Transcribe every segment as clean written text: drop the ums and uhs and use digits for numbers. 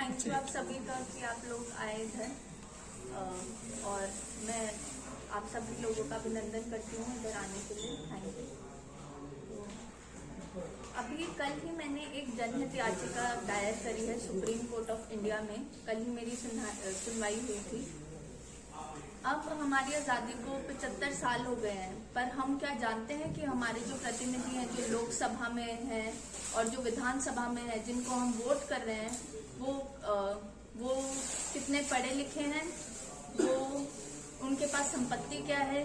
Thank you आप सभी का कि आप लोग आए इधर। और मैं आप सभी लोगों का अभिनंदन करती हूँ इधर आने के लिए। Thank you. तो अभी कल ही मैंने एक जनहित याचिका दायर करी है सुप्रीम कोर्ट ऑफ इंडिया में। कल ही मेरी सुनवाई हुई थी। अब हमारी आज़ादी को 75 साल हो गए हैं, पर हम क्या जानते हैं कि हमारे जो प्रतिनिधि हैं, जो लोकसभा में हैं और जो विधानसभा में हैं, जिनको हम वोट कर रहे हैं, वो कितने पढ़े लिखे हैं, वो उनके पास संपत्ति क्या है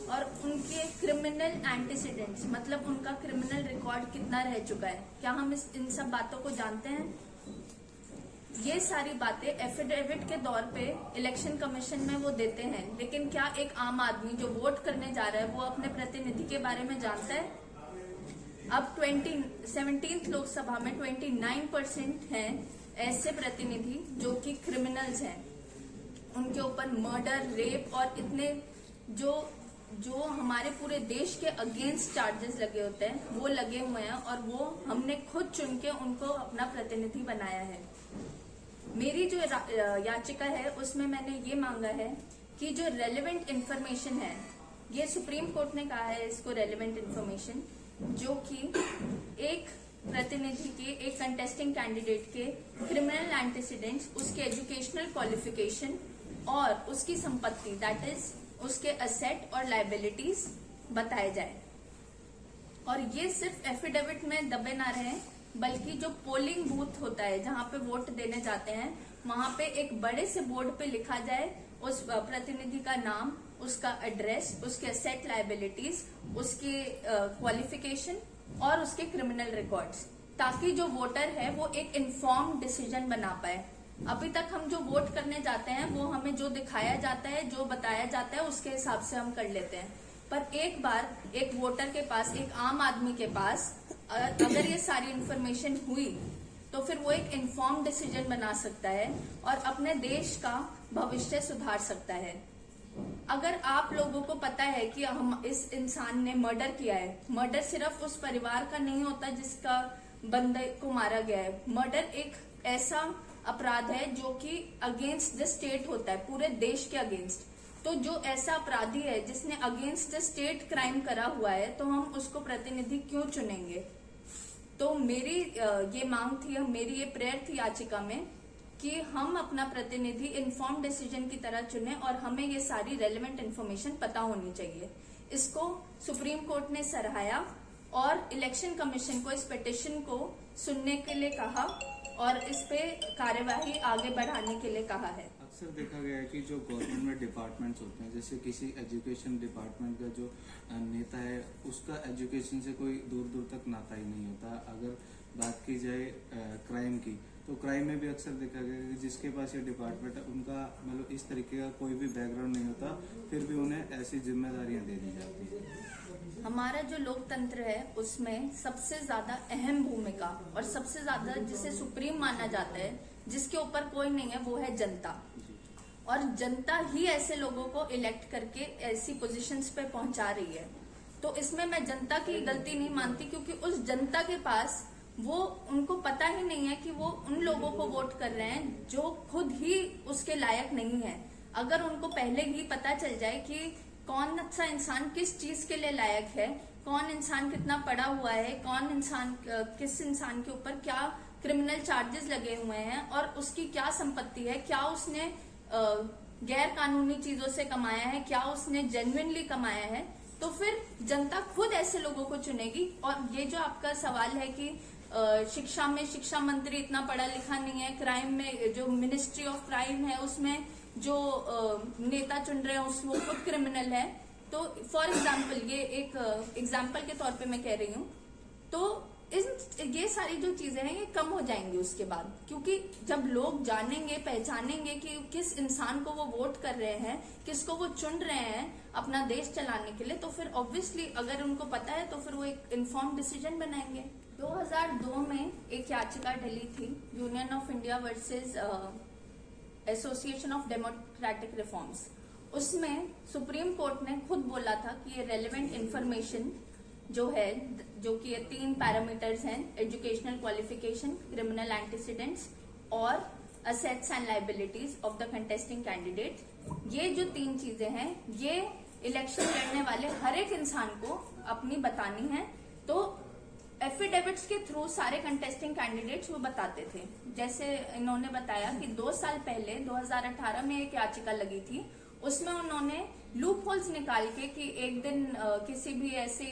और उनके क्रिमिनल एंटीसीडेंट्स, मतलब उनका क्रिमिनल रिकॉर्ड कितना रह चुका है, क्या हम इन सब बातों को जानते हैं? ये सारी बातें एफिडेविट के दौर पे इलेक्शन कमीशन में वो देते हैं, लेकिन क्या एक आम आदमी जो वोट करने जा रहा है वो अपने प्रतिनिधि के बारे में जानता है? अब 17th लोकसभा में 29% हैं ऐसे प्रतिनिधि जो कि क्रिमिनल्स हैं। उनके ऊपर मर्डर, रेप और इतने जो हमारे पूरे देश के अगेंस्ट चार्जेस लगे होते हैं वो लगे हुए हैं, और वो हमने खुद चुन के उनको अपना प्रतिनिधि बनाया है। मेरी जो याचिका है उसमें मैंने ये मांगा है कि जो रेलेवेंट इंफॉर्मेशन है, ये सुप्रीम कोर्ट ने कहा है इसको रेलेवेंट इंफॉर्मेशन, जो कि एक प्रतिनिधि के, एक कंटेस्टिंग कैंडिडेट के क्रिमिनल एंटीसीडेंट्स, उसके एजुकेशनल क्वालिफिकेशन और उसकी संपत्ति, दैट इज उसके असेट और लायबिलिटीज बताए जाए। और ये सिर्फ एफिडेविट में दबे ना रहे, बल्कि जो पोलिंग बूथ होता है जहां पे वोट देने जाते हैं, वहां पे एक बड़े से बोर्ड पे लिखा जाए उस प्रतिनिधि का नाम, उसका एड्रेस, उसके असेट लायबिलिटीज, उसकी क्वालिफिकेशन और उसके क्रिमिनल रिकॉर्ड्स, ताकि जो वोटर है वो एक इन्फॉर्म्ड डिसीजन बना पाए। अभी तक हम जो वोट करने जाते हैं वो हमें जो दिखाया जाता है, जो बताया जाता है, उसके हिसाब से हम कर लेते हैं। पर एक बार एक वोटर के पास, एक आम आदमी के पास अगर ये सारी इंफॉर्मेशन हुई तो फिर वो एक इन्फॉर्म्ड डिसीजन बना सकता है और अपने देश का भविष्य सुधार सकता है। अगर आप लोगों को पता है कि हम इस इंसान ने मर्डर किया है, मर्डर सिर्फ उस परिवार का नहीं होता जिसका बंदे को मारा गया है। मर्डर एक ऐसा अपराध है जो कि अगेंस्ट द स्टेट होता है, पूरे देश के अगेंस्ट। तो जो ऐसा अपराधी है जिसने अगेंस्ट द स्टेट क्राइम करा हुआ है, तो हम उसको प्रतिनिधि क्यों चुनेंगे? तो मेरी ये मांग थी, मेरी ये प्रेयर थी याचिका में कि हम अपना प्रतिनिधि इन्फॉर्म डिसीजन की तरह चुने और हमें ये सारी रेलेवेंट इन्फॉर्मेशन पता होनी चाहिए। इसको सुप्रीम कोर्ट ने सराहाया और इलेक्शन कमीशन को इस पिटीशन को सुनने के लिए कहा और इस पे कार्यवाही आगे बढ़ाने के लिए कहा है। अक्सर देखा गया है कि जो गवर्नमेंट में डिपार्टमेंट्स होते हैं, जैसे किसी एजुकेशन डिपार्टमेंट का जो नेता है, उसका एजुकेशन से कोई दूर दूर तक नाता ही नहीं होता। अगर बात की जाए क्राइम की, तो क्राइम में भी अक्सर देखा गया कि जिसके पास ये डिपार्टमेंट है, उनका मतलब इस तरीके का कोई भी बैकग्राउंड नहीं होता, फिर भी उन्हें ऐसी जिम्मेदारियां दे दी जाती है। हमारा जो लोकतंत्र है उसमें सबसे ज्यादा अहम भूमिका और सबसे ज्यादा जिसे सुप्रीम माना जाता है, जिसके ऊपर कोई नहीं है, वो है जनता। और जनता ही ऐसे लोगों को इलेक्ट करके ऐसी पोजीशंस पे पहुंचा रही है। तो इसमें मैं जनता की गलती नहीं मानती, क्योंकि उस जनता के पास वो, उनको पता ही नहीं है कि वो उन लोगों को वोट कर रहे हैं जो खुद ही उसके लायक नहीं है। अगर उनको पहले ही पता चल जाए कि कौन सा इंसान किस चीज के लिए लायक है, कौन इंसान कितना पढ़ा हुआ है, कौन इंसान, किस इंसान के ऊपर क्या क्रिमिनल चार्जेस लगे हुए हैं और उसकी क्या संपत्ति है, क्या उसने गैर कानूनी चीजों से कमाया है, क्या उसने जेन्युइनली कमाया है, तो फिर जनता खुद ऐसे लोगों को चुनेगी। और ये जो आपका सवाल है कि शिक्षा में शिक्षा मंत्री इतना पढ़ा लिखा नहीं है, क्राइम में जो मिनिस्ट्री ऑफ क्राइम है उसमें जो नेता चुन रहे हैं वो खुद क्रिमिनल है, तो फॉर एग्जाम्पल, ये एक एग्जाम्पल के तौर पे मैं कह रही हूँ, तो ये सारी जो चीजें हैं ये कम हो जाएंगी उसके बाद। क्योंकि जब लोग जानेंगे, पहचानेंगे कि किस इंसान को वो वोट कर रहे हैं, किसको वो चुन रहे हैं अपना देश चलाने के लिए, तो फिर ऑब्वियसली अगर उनको पता है तो फिर वो एक इन्फॉर्म डिसीजन बनाएंगे। 2002 में एक याचिका डली थी, union of India versus association of democratic reforms. उसमें सुप्रीम कोर्ट ने खुद बोला था कि ये रेलेवेंट इंफॉर्मेशन जो है, जो कि ये 3 पैरामीटर्स हैं, एजुकेशनल क्वालिफिकेशन, क्रिमिनल एंटीसीडेंट्स और assets and liabilities of the contesting candidates. ये जो 3 चीजें हैं ये इलेक्शन लड़ने वाले हर एक इंसान को अपनी बतानी है। तो एफिडेविट्स के थ्रू सारे कंटेस्टिंग कैंडिडेट्स वो बताते थे। जैसे इन्होंने बताया कि 2 साल पहले 2018 में एक याचिका लगी थी, उसमें उन्होंने लूप होल्स निकाल के कि एक दिन किसी भी ऐसी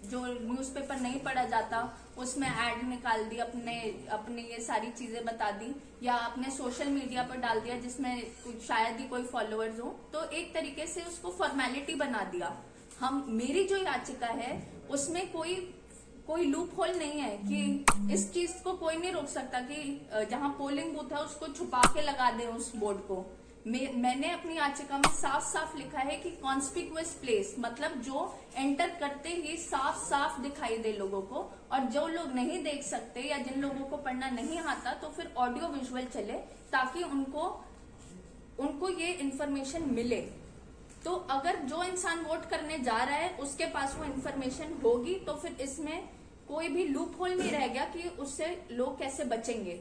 जो न्यूज़पेपर नहीं पढ़ा जाता उसमें ऐड निकाल दी, अपने ये सारी चीजें बता दी, या अपने सोशल मीडिया पर डाल दिया जिसमें शायद ही कोई फॉलोअर्स हो, तो एक तरीके से उसको फॉर्मेलिटी बना दिया। मेरी जो याचिका है उसमें कोई लूप होल नहीं है कि इस चीज को कोई नहीं रोक सकता कि जहां पोलिंग बूथ है उसको छुपा के लगा दे उस बोर्ड को। मैंने अपनी याचिका में साफ साफ लिखा है कि कॉन्स्पिक्युअस प्लेस, मतलब जो एंटर करते ही साफ साफ दिखाई दे लोगों को, और जो लोग नहीं देख सकते या जिन लोगों को पढ़ना नहीं आता तो फिर ऑडियो विजुअल चले ताकि उनको ये इंफॉर्मेशन मिले। तो अगर जो इंसान वोट करने जा रहा है उसके पास वो इंफॉर्मेशन होगी तो फिर इसमें कोई भी लूप होल नहीं रह गया कि उससे लोग कैसे बचेंगे।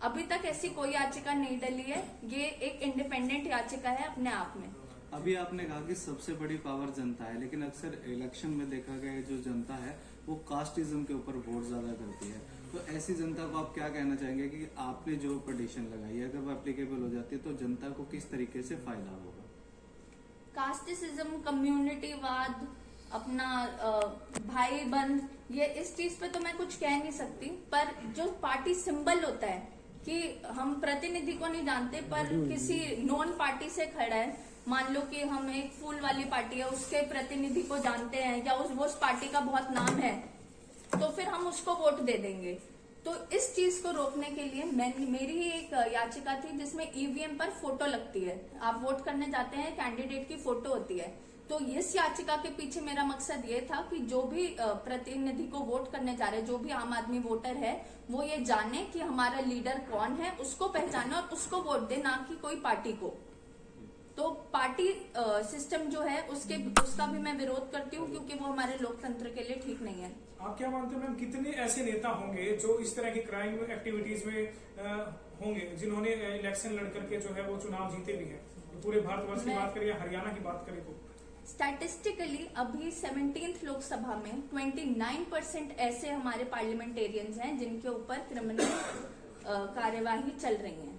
अभी तक ऐसी कोई याचिका नहीं डली है, ये एक इंडिपेंडेंट याचिका है अपने आप में। अभी आपने कहा कि सबसे बड़ी पावर जनता है, लेकिन अक्सर इलेक्शन में देखा गया जो जनता है वो कास्टिज्म के ऊपर वोट ज्यादा करती है। तो ऐसी जनता को आप क्या कहना चाहेंगे कि आपने जो पिटीशन लगाई है अगर वो एप्लीकेबल हो जाती है तो जनता को किस तरीके से फायदा होगा? कास्टिज्म, कम्युनिटीवाद, अपना भाई बंद, ये इस चीज पे तो मैं कुछ कह नहीं सकती, पर जो पार्टी सिंबल होता है कि हम प्रतिनिधि को नहीं जानते पर किसी नॉन पार्टी से खड़ा है, मान लो कि हम एक फूल वाली पार्टी है उसके प्रतिनिधि को जानते हैं या उस पार्टी का बहुत नाम है तो फिर हम उसको वोट दे देंगे। तो इस चीज को रोकने के लिए मेरी ही एक याचिका थी जिसमें ईवीएम पर फोटो लगती है, आप वोट करने जाते हैं कैंडिडेट की फोटो होती है। तो इस याचिका के पीछे मेरा मकसद ये था कि जो भी प्रतिनिधि को वोट करने जा रहे, जो भी आम आदमी वोटर है, वो ये जाने कि हमारा लीडर कौन है, उसको पहचाने और उसको वोट दे, ना कि कोई पार्टी को। तो पार्टी सिस्टम जो है उसका भी मैं विरोध करती हूँ क्योंकि वो हमारे लोकतंत्र के लिए ठीक नहीं है। आप क्या मानते हो मैम, कितने ऐसे नेता होंगे जो इस तरह की क्राइम एक्टिविटीज में होंगे जिन्होंने इलेक्शन लड़ करके जो है वो चुनाव जीते भी हैं? पूरे भारतवर्ष की बात करें या हरियाणा की बात करें तो स्टैटिस्टिकली अभी 17th लोकसभा में 29% ऐसे हमारे पार्लियामेंटेरियंस हैं जिनके ऊपर क्रिमिनल कार्यवाही चल रही है,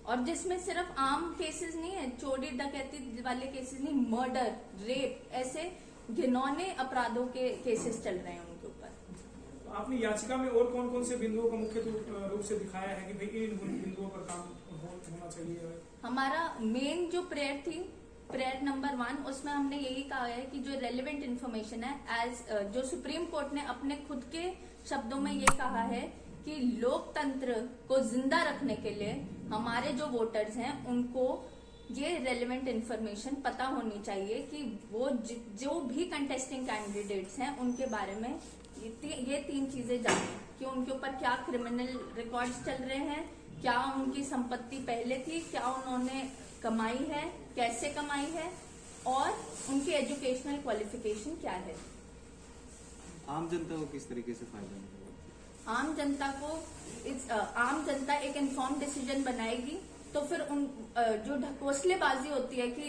और जिसमें सिर्फ आम केसेस नहीं है, चोरी डकैती वाले केसेस नहीं, मर्डर, रेप, ऐसे घिनौने अपराधों के केसेस चल रहे हैं उनके ऊपर। आपने याचिका में और कौन कौन से बिंदुओं को मुख्य रूप से दिखाया है कि भाई इन बिंदुओं पर काम होना चाहिए? हमारा मेन जो प्रेयर थी, प्रेयर नंबर 1, उसमें हमने यही कहा है कि जो रेलेवेंट इन्फॉर्मेशन है, जो सुप्रीम कोर्ट ने अपने खुद के शब्दों में ये कहा है कि लोकतंत्र को जिंदा रखने के लिए हमारे जो वोटर्स हैं उनको ये रेलेवेंट इन्फॉर्मेशन पता होनी चाहिए कि वो जो भी कंटेस्टिंग कैंडिडेट्स हैं उनके बारे में ये 3 चीजें जाने कि उनके ऊपर क्या क्रिमिनल रिकॉर्ड्स चल रहे हैं, क्या उनकी संपत्ति पहले थी, क्या उन्होंने कमाई है, कैसे कमाई है, और उनकी एजुकेशनल क्वालिफिकेशन क्या है। आम जनता को किस तरीके से फायदा मिलेगा? आम जनता एक इन्फॉर्म डिसीजन बनाएगी तो फिर जो ढकोसलेबाजी होती है कि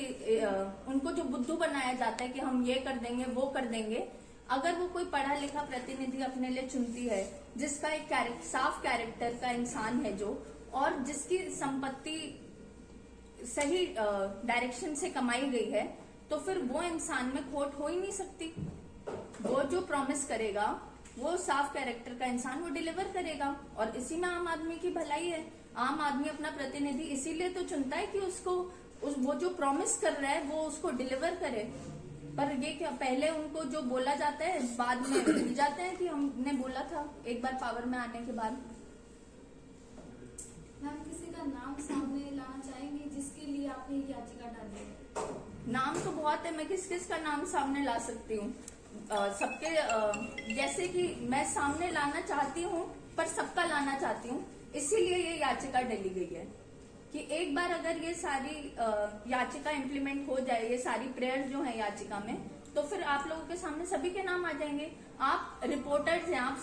उनको जो बुद्धू बनाया जाता है कि हम ये कर देंगे वो कर देंगे, अगर वो कोई पढ़ा लिखा प्रतिनिधि अपने लिए चुनती है जिसका एक साफ कैरेक्टर का इंसान है जो, और जिसकी संपत्ति सही डायरेक्शन से कमाई गई है, तो फिर वो इंसान में खोट हो ही नहीं सकती। वो जो प्रॉमिस करेगा वो साफ कैरेक्टर का इंसान वो डिलीवर करेगा, और इसी में आम आदमी की भलाई है। आम आदमी अपना प्रतिनिधि इसीलिए तो चुनता है कि वो जो प्रॉमिस कर रहा है वो उसको डिलीवर करे। पर ये क्या पहले उनको जो बोला जाता है बाद में भूल जाते हैं कि हमने बोला था एक बार पावर में आने के बाद। मैम, किसी का नाम सामने लाना चाहेंगे जिसके लिए आपने याचिका डाली है? नाम तो बहुत है, मैं किस किस का नाम सामने ला सकती हूँ। सबके जैसे कि मैं सामने लाना चाहती हूँ पर सबका लाना चाहती हूँ, इसीलिए ये याचिका डाली गई है कि एक बार अगर ये सारी याचिका इम्प्लीमेंट हो जाए, ये सारी प्रेयर जो है याचिका में, तो फिर आप लोगों के सामने सभी के नाम आ जाएंगे। आप रिपोर्टर्स हैं, आप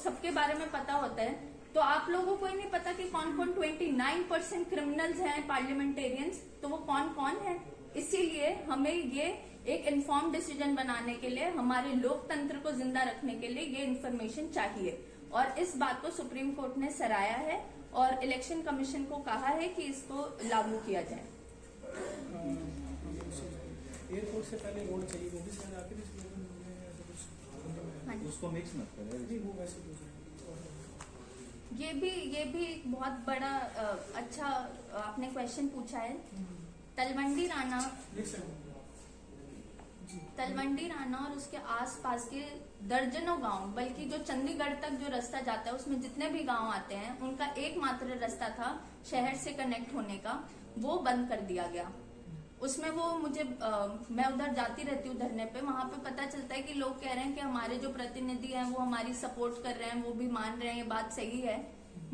सबके बारे में पता होता है तो आप लोगों को ही नहीं पता कि कौन कौन 29% क्रिमिनल्स हैं पार्लियामेंटेरियंस, तो वो कौन कौन है। इसीलिए हमें ये एक इन्फॉर्म डिसीजन बनाने के लिए, हमारे लोकतंत्र को जिंदा रखने के लिए ये इन्फॉर्मेशन चाहिए, और इस बात को सुप्रीम कोर्ट ने सराहा है और इलेक्शन कमीशन को कहा है कि इसको लागू किया जाए। एयरपोर्ट से पहले रोड चाहिए, वो भी शायद आके ऐसा कुछ। हाँ जी। उसको मिक्स मत करें। नहीं, वो वैसे पूछ रहे हैं। ये भी एक बहुत बड़ा अच्छा आपने क्वेश्चन पूछा है। तलवंडी राना लिख सकते हैं। जी। तलवंडी राना और उसके आसपास के दर्जनों गांव, बल्कि जो चंडीगढ़ तक जो रास्ता जाता है उसमें जितने भी गांव आते हैं, उनका एकमात्र रास्ता था शहर से कनेक्ट होने का, वो बंद कर दिया गया। उसमें वो मुझे मैं उधर जाती रहती हूँ धरने पे, वहां पे पता चलता है कि लोग कह रहे हैं कि हमारे जो प्रतिनिधि हैं वो हमारी सपोर्ट कर रहे हैं, वो भी मान रहे हैं, ये बात सही है।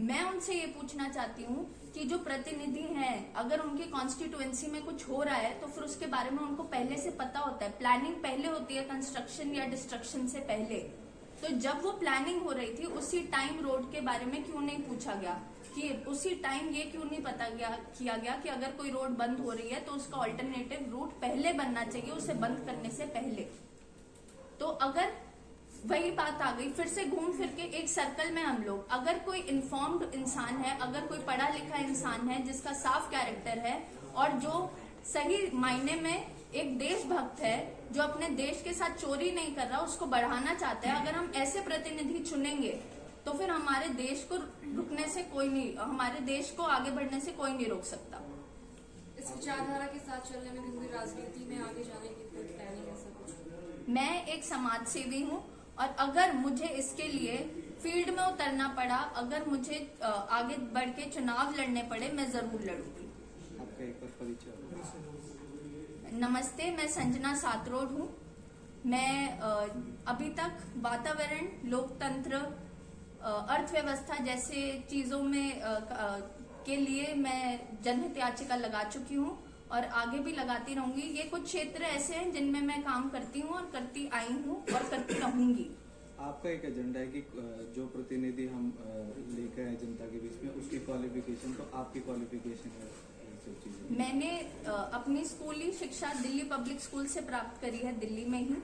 मैं उनसे ये पूछना चाहती हूँ कि जो प्रतिनिधि हैं, अगर उनकी कॉन्स्टिट्यूएंसी में कुछ हो रहा है तो फिर उसके बारे में उनको पहले से पता होता है। प्लानिंग पहले होती है कंस्ट्रक्शन या डिस्ट्रक्शन से पहले। तो जब वो प्लानिंग हो रही थी उसी टाइम रोड के बारे में क्यों नहीं पूछा गया, कि उसी टाइम ये क्यों नहीं पता किया गया कि अगर कोई रोड बंद हो रही है तो उसका ऑल्टरनेटिव रूट पहले बनना चाहिए, उसे बंद करने से पहले। तो अगर वही बात आ गई, फिर से घूम फिर के एक सर्कल में हम लोग, अगर कोई इन्फॉर्म्ड इंसान है, अगर कोई पढ़ा लिखा इंसान है जिसका साफ कैरेक्टर है और जो सही मायने में एक देशभक्त है, जो अपने देश के साथ चोरी नहीं कर रहा, उसको बढ़ाना चाहता है, अगर हम ऐसे प्रतिनिधि चुनेंगे तो फिर हमारे देश को रुकने से कोई नहीं, हमारे देश को आगे बढ़ने से कोई नहीं रोक सकता। इस विचारधारा के साथ चलने में किसी राजनीति में आगे जाने की कोई प्लानिंग ऐसा कुछ? मैं एक समाज सेवी हूँ और अगर मुझे इसके लिए फील्ड में उतरना पड़ा, अगर मुझे आगे बढ़ के चुनाव लड़ने पड़े, मैं जरूर लड़ूंगी। आपका एक बार परिचय। नमस्ते, मैं संजना सातरोड हूँ। मैं अभी तक वातावरण, लोकतंत्र, अर्थव्यवस्था जैसे चीजों में के लिए मैं जनहित याचिका लगा चुकी हूँ और आगे भी लगाती रहूंगी। ये कुछ क्षेत्र ऐसे हैं जिनमें मैं काम करती हूँ और करती आई हूँ और करती रहूंगी। आपका एक एजेंडा है कि जो प्रतिनिधि हम लेकर आए जनता के बीच में, उसकी क्वालिफिकेशन, तो आपकी क्वालिफिकेशन है सब चीजें? मैंने अपनी स्कूली शिक्षा दिल्ली पब्लिक स्कूल से प्राप्त करी है, दिल्ली में ही।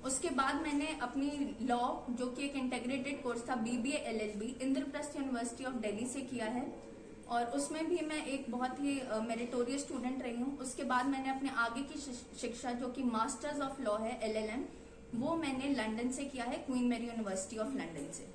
उसके बाद मैंने अपनी लॉ, जो कि एक इंटीग्रेटेड कोर्स था, BBA LLB Indraprastha university of Delhi से किया है और उसमें भी मैं एक बहुत ही मेरिटोरियस स्टूडेंट रही हूँ। उसके बाद मैंने अपने आगे की शिक्षा, जो कि मास्टर्स ऑफ लॉ है LLM, वो मैंने लंदन से किया है, Queen Mary University of London से।